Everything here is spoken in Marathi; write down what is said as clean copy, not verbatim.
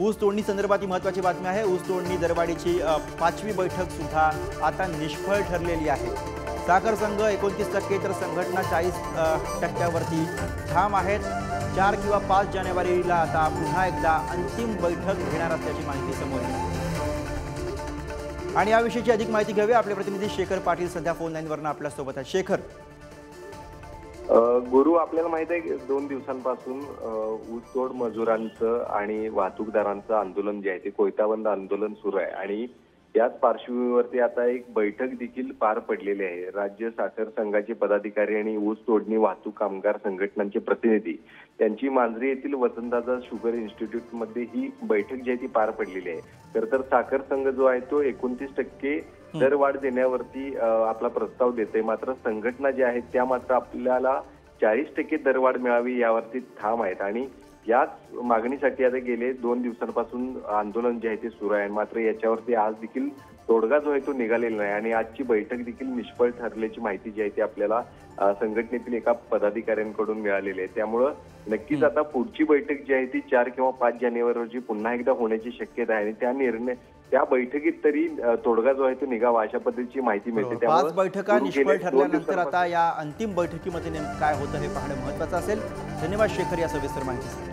ऊस तोडणी संदर्भात ही महत्त्वाची बातमी आहे। ऊस तोडणी दरवाढीची 5वी बैठक सुद्धा आता निष्फळ ठरलेली आहे। साखर संघ 29% तर संघटना 40%वरती ठाम आहेत। 4 किंवा 5 जानेवारीला आता पुन्हा एकदा अंतिम बैठक घेणार असल्याची माहिती समोर येते। आणि याविषयीची अधिक माहिती घ्यावी आपले प्रतिनिधी शेखर पाटील सध्या फोन लाईनवरून आपल्या सोबत आहेत। शेखर, गुरु, आपल्याला माहित आहे की 2 दिवसांपासून ऊसतोड मजुरांचं आणि वाहतूकदारांचं आंदोलन जे आहे ते कोयता बंद आंदोलन सुरू आहे आणि याच पार्श्वभूमीवरती आता एक बैठक देखील पार पडलेली आहे। राज्य साखर संघाचे पदाधिकारी आणि ऊस तोडणी वाहतूक कामगार संघटनांचे प्रतिनिधी त्यांची मांजरी येथील वसंतदादा शुगर इन्स्टिट्यूट मध्ये ही बैठक जी आहे ती पार पडलेली आहे। खरं तर साखर संघ जो आहे तो 29% दरवाढ देण्यावरती आपला प्रस्ताव देते, मात्र संघटना ज्या आहेत त्या मात्र आपल्याला 40% दरवाढ मिळावी यावरती ठाम आहेत आणि याच मागणीसाठी आता गेले 2 दिवसांपासून आंदोलन जे आहे ते सुरू आहे। मात्र याच्यावरती आज देखील तोडगा जो आहे तो निघालेला नाही आणि आजची बैठक देखील निष्फळ ठरल्याची माहिती जी आहे ती आपल्याला संघटनेतील एका पदाधिकाऱ्यांकडून मिळालेली आहे। त्यामुळं नक्कीच आता पुढची बैठक जी आहे ती 4 किंवा 5 जानेवारी रोजी पुन्हा एकदा होण्याची शक्यता आहे आणि त्या बैठकीत तरी तोडगा जो आहे तो निघावा अशा पद्धतीची माहिती मिळते। त्यामुळे 5 बैठका निष्फळ ठरल्यानंतर आता या अंतिम बैठकीमध्ये नेमकं काय होतं हे पाहणं महत्त्वाचं असेल। धन्यवाद शेखर या सविस्तर माहितीसाठी।